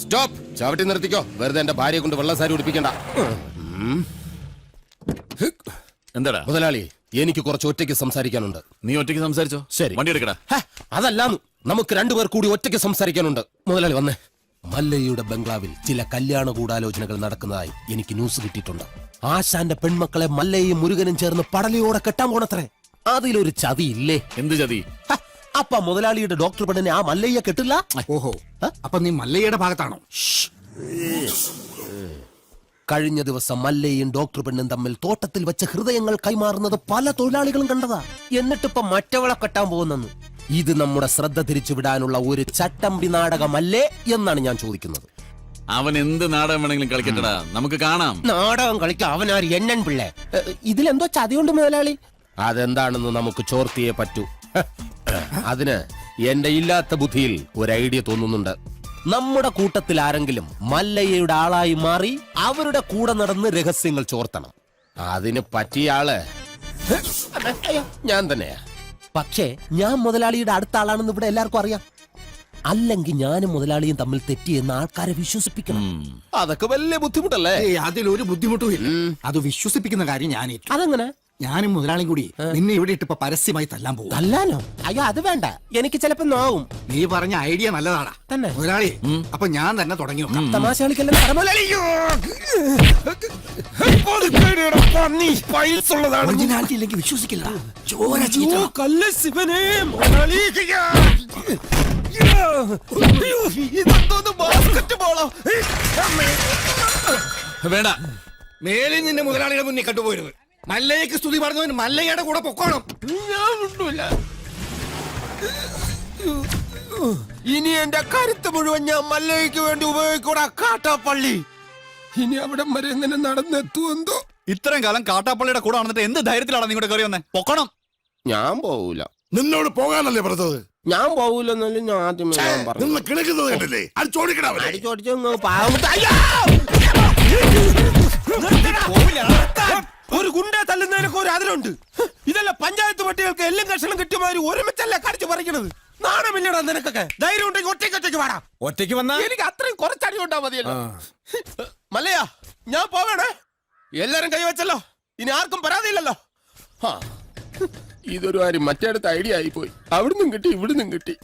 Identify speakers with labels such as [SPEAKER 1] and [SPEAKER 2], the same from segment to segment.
[SPEAKER 1] Stop. ചവിട്ടി നിർത്തിക്കോ. വെറുതെ എന്റെ ഭാര്യയെ കൊണ്ട് വെള്ളസാരി ഉടിപ്പിക്കണ്ട.
[SPEAKER 2] എന്താടാ
[SPEAKER 1] മുതലാളി, എനിക്ക് കുറച്ച് ഒറ്റയ്ക്ക് സംസാരിക്കാനുണ്ട്.
[SPEAKER 2] നീ ഒറ്റയ്ക്ക് സംസാരിച്ചോ?
[SPEAKER 1] ശരി,
[SPEAKER 2] വണ്ടി എടുക്കടാ.
[SPEAKER 1] അതല്ലാന്ന്, നമുക്ക് രണ്ടുപേർ കൂടി ഒറ്റയ്ക്ക് സംസാരിക്കാനുണ്ട്. മുതലാളി വന്നേ. മല്ലയ്യയുടെ ബംഗ്ലാവിൽ ചില കല്യാണ ഗൂഢാലോചനകൾ നടക്കുന്നതായി എനിക്ക് ന്യൂസ് കിട്ടിയിട്ടുണ്ട്. ആശാന്റെ പെൺമക്കളെ മല്ലയും മുരുകനും ചേർന്ന് പടലയോടെ കെട്ടാൻ പോണത്രേ. അതിലൊരു ചതി ഇല്ലേ?
[SPEAKER 2] എന്ത് ചതി?
[SPEAKER 1] അപ്പ മുതലാളിയുടെ ഡോക്ടർ പെണ്ണിനെ ആ മല്ലയ്യ കെട്ടില്ല.
[SPEAKER 3] ഓഹോ, അപ്പൊ നീ മല്ലയ്യയുടെ ഭാഗത്താണോ?
[SPEAKER 1] കഴിഞ്ഞ ദിവസം മല്ലയും ഡോക്ടർ പെണ്ണും തമ്മിൽ തോട്ടത്തിൽ വെച്ച ഹൃദയങ്ങൾ കൈമാറുന്നത് പല തൊഴിലാളികളും കണ്ടതാ. എന്നിട്ടിപ്പോ മറ്റവളെ കെട്ടാൻ പോകുന്നെന്ന്. ഇത് നമ്മുടെ ശ്രദ്ധ തിരിച്ചുവിടാനുള്ള ഒരു ചട്ടമ്പി നാടകമല്ലേ എന്നാണ് ഞാൻ ചോദിക്കുന്നത്.
[SPEAKER 2] അവൻ എന്ത് നാടകം വേണമെങ്കിലും കളിക്കട്ടടാ, നമുക്ക് കാണാം.
[SPEAKER 1] നാടകം കളിക്കാം. അവനാര് എണ്ണൻ പിള്ളേ. ഇതിലെന്തോ ചതിയുണ്ട് മുതലാളി. അതെന്താണെന്ന് നമുക്ക് ചോർത്തിയേ പറ്റൂ. അതിന് എന്റെ ഇല്ലാത്ത ബുദ്ധിയിൽ ഒരു ഐഡിയ തോന്നുന്നുണ്ട്. നമ്മുടെ കൂട്ടത്തിൽ ആരെങ്കിലും മല്ലയ്യയുടെ ആളായി മാറി അവരുടെ കൂടെ നടന്ന് രഹസ്യങ്ങൾ ചോർത്തണം. അതിന് പറ്റിയ ആള് ഞാൻ തന്നെയാ. പക്ഷേ ഞാൻ മുതലാളിയുടെ അടുത്ത ആളാണെന്ന് ഇവിടെ എല്ലാവർക്കും അറിയാം. അല്ലെങ്കിൽ ഞാനും മുതലാളിയും തമ്മിൽ തെറ്റിയെന്ന് ആൾക്കാരെ വിശ്വസിപ്പിക്കണം. അതൊക്കെ വലിയ ബുദ്ധിമുട്ടല്ലേ?
[SPEAKER 3] അതിലൊരു ബുദ്ധിമുട്ടും ഇല്ല. അത് വിശ്വസിപ്പിക്കുന്ന കാര്യം ഞാൻ.
[SPEAKER 1] അതെങ്ങനെ?
[SPEAKER 3] ഞാനും മുതലാളിയും കൂടി നിന്നെ ഇവിടെ ഇട്ടിപ്പോ പരസ്യമായി തല്ലാൻ പോകും.
[SPEAKER 1] തല്ലാനോ? അയ്യോ, അത് വേണ്ട. എനിക്ക് ചിലപ്പോ നോവും.
[SPEAKER 3] നീ പറഞ്ഞ ഐഡിയ നല്ലതാടാ
[SPEAKER 1] തന്നെ
[SPEAKER 3] മുതലാളി. അപ്പൊ ഞാൻ തന്നെ തുടങ്ങി നോക്കാം.
[SPEAKER 1] തമാശ കളിക്കല്ലേ?
[SPEAKER 3] ഒറിജിനാലിറ്റി ഇല്ലെങ്കിൽ വിശ്വസിക്കില്ല. ചോര
[SPEAKER 2] വേണ്ട,
[SPEAKER 3] മേലിൽ നിന്നെ മുതലാളിയുടെ മുന്നിൽ കണ്ടുപോയിരുന്നത്. മല്ലയ്ക്ക് സ്തുതി പറഞ്ഞവൻ മല്ലയ്യയുടെ കൂടെ പൊക്കോണം.
[SPEAKER 1] ഇനി എന്റെ കരുത്ത് മുഴുവൻ ഞാൻ മല്ലയ്ക്ക് വേണ്ടി ഉപയോഗിക്കൂടാ. കാട്ടാപ്പള്ളി ഇനി അവിടെ വരെ എങ്ങനെ നടന്നെത്തുമെന്തോ.
[SPEAKER 2] ഇത്രയും കാലം കാട്ടാപ്പള്ളിയുടെ കൂടെ വന്നിട്ട് എന്ത് ധൈര്യത്തിലാണ് നിങ്ങളുടെ കയറി വന്നേ? പൊക്കണം.
[SPEAKER 1] ഞാൻ പോവൂല.
[SPEAKER 4] നിന്നോട് പോകാനല്ലേ പറഞ്ഞത്?
[SPEAKER 1] ഞാൻ പോവൂലെന്നല്ലേ ഞാൻ ആദ്യമേ പറഞ്ഞു.
[SPEAKER 4] നിന്ന് കിണക്കുന്നത് കണ്ടില്ലേ?
[SPEAKER 1] ഒരു ഗുണ്ടെ തല്ലുന്നതിനൊക്കെ ഒരു അതിലുണ്ട്. ഇതല്ല പഞ്ചായത്ത് പട്ടികൾക്ക് എല്ലാം കഷണം കിട്ടിയമാതിരി ഒരുമിച്ചല്ല കടിച്ചു പറിക്കണത്. നാണമില്ലടാ നിനക്കൊക്കെ. ധൈര്യം ഉണ്ടെങ്കിൽ ഒറ്റയ്ക്ക് വാടാ.
[SPEAKER 3] ഒറ്റയ്ക്ക് വന്നാ
[SPEAKER 1] എനിക്ക് അത്രയും കുറച്ചടി കൊണ്ടാ മതിയല്ലോ. മല്ലയ്യ, ഞാൻ പോവേണേ. എല്ലാരും കൈവച്ചല്ലോ. ഇനി ആർക്കും പരാതിയില്ലല്ലോ. ഇതൊരു കാര്യം മറ്റേടത്ത് ഐഡിയ ആയിപ്പോയി. അവിടുന്നും കിട്ടി ഇവിടുന്നും കിട്ടി.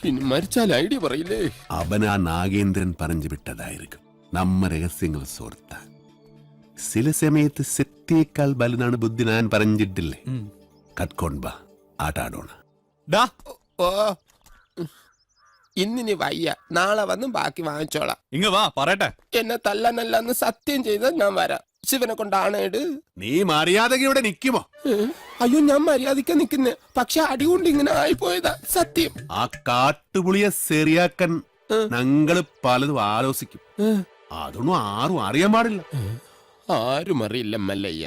[SPEAKER 1] ഇനി മരിച്ചാൽ ഐഡിയ പറയില്ലേ?
[SPEAKER 5] അവൻ ആ നാഗേന്ദ്രൻ പറഞ്ഞു വിട്ടതായിരിക്കും നമ്മ രഹസ്യങ്ങൾ സോർത്താൻ. ചില സമയത്ത് സത്യേക്കാൾ ബലനാണ് ബുദ്ധി. ഞാൻ പറഞ്ഞിട്ടില്ലേ? കട്ട്കൊണ്ട ആട്ടാടോണ.
[SPEAKER 1] ഇന്നിനി വയ്യ, നാളെ വന്ന് ബാക്കി വാങ്ങിച്ചോളാം.
[SPEAKER 2] ഇങ്ങ വാ പറയട്ടെ.
[SPEAKER 1] എന്നെ തല്ലാനല്ലെന്ന് സത്യം ചെയ്താൽ ഞാൻ വരാം. ശിവനെ കൊണ്ടാണേട്.
[SPEAKER 5] നീ മര്യാദക്ക് ഇവിടെ നിൽക്കുമോ?
[SPEAKER 1] അയ്യോ, ഞാൻ മര്യാദയ്ക്ക് നിൽക്കുന്നേ. പക്ഷെ അടികൊണ്ട് ഇങ്ങനെ ആയിപ്പോയതാ സത്യം.
[SPEAKER 5] ആ കാട്ടുപുളിയെ ശരിയാക്കാൻ ഞങ്ങള് പലതും ആലോചിക്കും. അതൊന്നും ആരും അറിയാൻ പാടില്ല.
[SPEAKER 1] ആരും അറിയില്ല മല്ലയ്യ.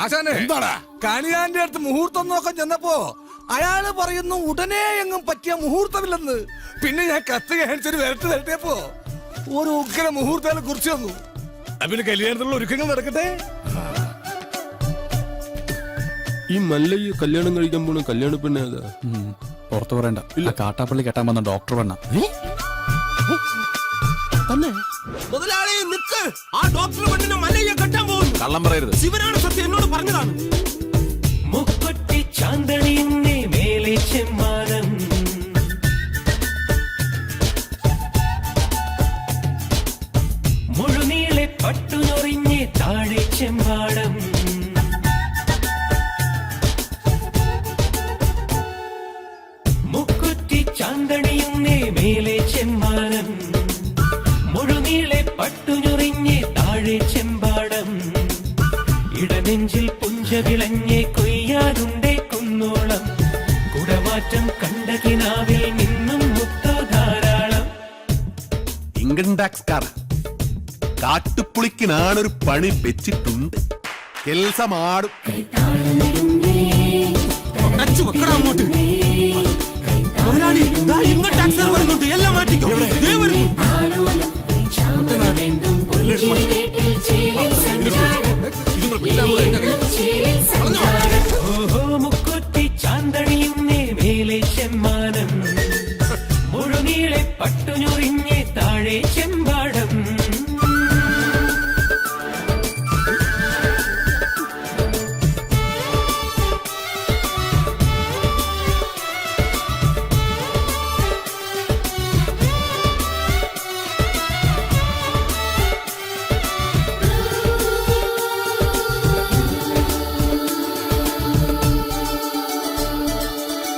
[SPEAKER 3] ആശാനെ, എന്താടാ കണിയാന്റെ അടുത്ത് മുഹൂർത്തം നോക്കാൻ ചെന്നപ്പോ അയാള് പറയുന്നു ഉടനെ എങ്ങും പറ്റിയ മുഹൂർത്തമില്ലെന്ന്. പിന്നെ ഞാൻ കത്ത് കാണിച്ചൊരു വരട്ടിയപ്പോ ഒരു ഉഗ്ര മുഹൂർത്തം കുറിച്ച് വന്നു. പിന്നെ കല്യാണത്തിലുള്ള ഒരുക്കങ്ങൾ നടക്കട്ടെ.
[SPEAKER 1] ഈ മല്ലയ്യ കല്യാണം കഴിക്കാൻ പോണ കല്യാണ പെണ്ണ അതാ.
[SPEAKER 2] പുറത്തു പറയണ്ട. ഇല്ല, കാട്ടാപ്പള്ളി കെട്ടാൻ വന്ന ഡോക്ടർ പെണ്ണ
[SPEAKER 1] തന്നെ. മുതലാളി നിക്ക്. ആ ഡോക്ടർ പെണ്ണിനെ മല്ലയ്യ കെട്ടാൻ പോകുന്നു.
[SPEAKER 2] കള്ളം പറയരുത്.
[SPEAKER 1] ശിവനാണ് സത്യം എന്നോട് പറഞ്ഞതാണ്.
[SPEAKER 6] മുക്കുറ്റി ചാന്തണിയുന്നേ മേലെ ചെമ്മാനം, മുഴുനീളെ പട്ടുനൊറിഞ്ഞേ താഴെ ചെമ്പാടം, മുക്കുറ്റി ചാന്തണിയുന്നേ മേലെ ചെമ്മാനം, മുഴുനീളെ പട്ടുനൊറിഞ്ഞേ താഴെ ചെമ്പാടം, ഇടനെഞ്ചിൽ പുഞ്ചവിളഞ്ഞേ കൊയ്യാനുണ്ടേ കുന്നോളം, കുടമാറ്റം കണ്ട കിനാവിൽ നിന്നും മുത്തോ ധാരാളം.
[SPEAKER 5] ഇൻകം ടാക്സ് കാർ കാട്ടുപുളിക്ക് ഞാനൊരു പണി വെച്ചിട്ടുണ്ട്. കെൽസമാടും.
[SPEAKER 1] മുതലാളി ഇങ്ങോട്ട് ടാക്സർ വരുന്നുണ്ട്. എല്ലാം മാറ്റിക്കോ.
[SPEAKER 6] ഓഹോ, മുക്കുറ്റി ചാന്തണിയുന്നേ മേലെ ചെമ്മാനം. താഴെ ചെമ്പാടം.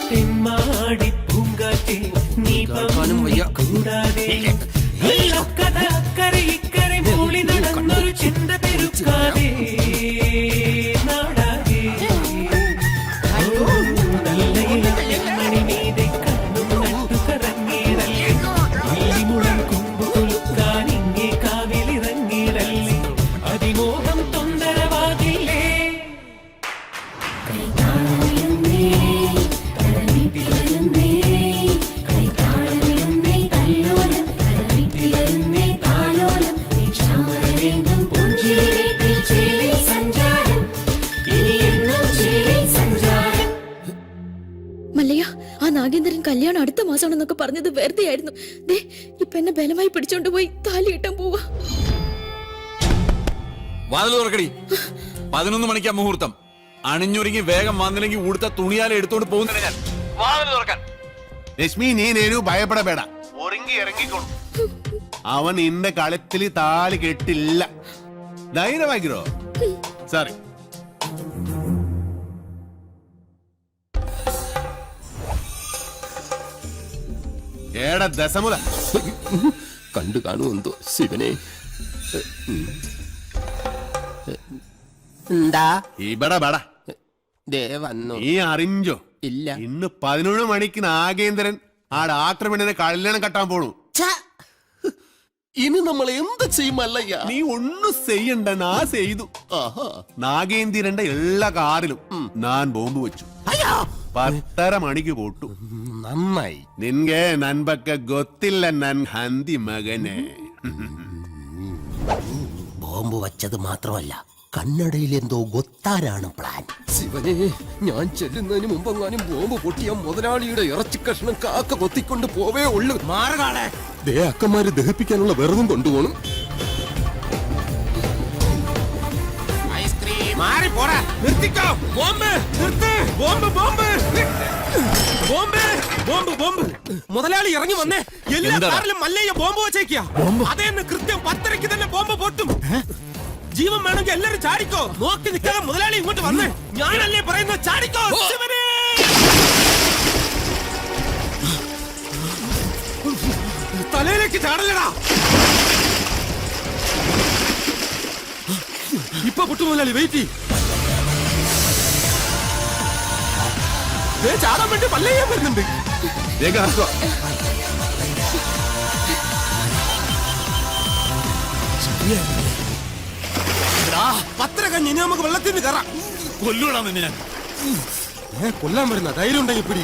[SPEAKER 6] തെന്മാടി പൂങ്കാറ്റേ നീ കൂടാതെ കഥ അക്കരെ ഇക്കരെ മൂളി നടന്നൊരു ചിന്ത പെരുക്കാതെ നാടാകെ മണി മീതെ കണ്ണും നട്ടു കറങ്ങിയിടല്ലേ മുളം കൊമ്പു കൊലുക്കാൻ ഇങ്ങേ കാവിലിറങ്ങിയിടല്ലേ അതിമോഹം തൊന്തരവാകില്ലേ.
[SPEAKER 7] മല്ലയ്യ, ആ നാഗേന്ദ്രൻ കല്യാണം അടുത്ത മാസമാണെന്നൊക്കെ പറഞ്ഞത് വെറുതെ ആയിരുന്നു. ദേ ഇപ്പൊ എന്നെ ബലമായി പിടിച്ചോണ്ട് പോയി താലി കെട്ടാൻ പോവാ.
[SPEAKER 2] വാതിൽ തുറക്കടി. 11 മണിക്കാ മുഹൂർത്തം. അണിഞ്ഞൊരുങ്ങി വേഗം വന്നില്ലെങ്കിൽ ഉടുത്ത തുണിയാലെ എടുത്തോണ്ട് പോകുന്നില്ല ഞാൻ. വാതിൽ തുറക്കാൻ.
[SPEAKER 5] രശ്മി, നീ നേരു ഭയപ്പെടಬೇಡ. ഒരുങ്ങി ഇറങ്ങിക്കോളൂ. അവൻ ഇന്റെ കളത്തില് താലി കെട്ടില്ല. ധൈര്യമാക്കിരോ. സോറി. ഏടാ ദശമുല
[SPEAKER 1] കണ്ടു കാണൂ എന്തോ ശിവനെ. എന്താ
[SPEAKER 5] ഇവിടെ ബട
[SPEAKER 1] ദേ വന്നു.
[SPEAKER 5] നീ അറിഞ്ചോ?
[SPEAKER 1] ഇല്ല.
[SPEAKER 5] ഇന്ന് 11 മണിക്ക് നാഗേന്ദ്രൻ ആ ഡാക്ടർ പെണ്ണിനെ കല്യാണം കെട്ടാൻ പോണു.
[SPEAKER 1] ഇനി നമ്മൾ എന്ത് ചെയ്യുമല്ലയ്യ?
[SPEAKER 5] നീ ഒന്നും ചെയ്യണ്ട, നാ ചെയ്തു. നാഗേന്ദ്രന്റെ എല്ലാ കാറിലും ഞാൻ ബോംബ് വെച്ചു. 10:30 മണിക്ക് പോട്ടു.
[SPEAKER 1] നന്നായി.
[SPEAKER 5] നിൻಗೆ ನನ್ ಬಗ್ಗೆ ಗೊತ್ತಿಲ್ಲ ನನ್ ಹಂದಿ ಮಗನೇ.
[SPEAKER 1] ബോംബ് വച്ചത് മാത്രമല്ല, കന്നഡയിൽ എന്തോ ഗൊത്താനാണ് പ്ലാൻ. ശിവനെ, ഞാൻ ചെല്ലുന്നതിന് മുമ്പെങ്ങാനും ബോംബ് പൊട്ടിയ മുതലാളിയുടെ ഇറച്ചി കഷ്ണം കാക്ക കൊത്തിക്കൊണ്ട് പോവേ ഉള്ളു. മാറുകാളെ ദേ അക്കന്മാര് ദഹിപ്പിക്കാനുള്ള വെറുതും കൊണ്ടുപോകണം. മാറിപ്പോടാ. നിർത്തിക്കോ. ബോംബ് നിർത്ത്. Bomb bomb bomb bomb bomb. മുതലാളി ഇറങ്ങി വന്നേ. എല്ലാ കാറിലും മല്ലയ്യ ബോംബ് വെച്ചേക്കാ. അതേന്ന് കൃത്യം 10:30 തന്നെ ബോംബ് പൊട്ടും. ജീവൻ വേണമെങ്കിൽ എല്ലാരും ചാടിക്കോ. നോക്കി നിൽക്കാതെ മുതലാളി ഇങ്ങോട്ട് വന്നേ. ഞാനല്ലേ പറയുന്ന ചാടിക്കോ. ശിവനെ, തലയിലേക്ക് ചാടലടാ. ഇപ്പൊ പൊട്ടു മുതലാളി. വെയിറ്റ്. ചാടാൻ വേണ്ടി മല്ലയ്യ വരുന്നുണ്ട്. പത്ര കഴിഞ്ഞ് നമുക്ക് വെള്ളത്തിൽ നിന്ന് കയറാം.
[SPEAKER 2] കൊല്ലൂടാ നിന്നെ ഞാൻ.
[SPEAKER 1] കൊല്ലാൻ വരുന്ന ധൈര്യം ഉണ്ടെങ്കിൽ പിടി.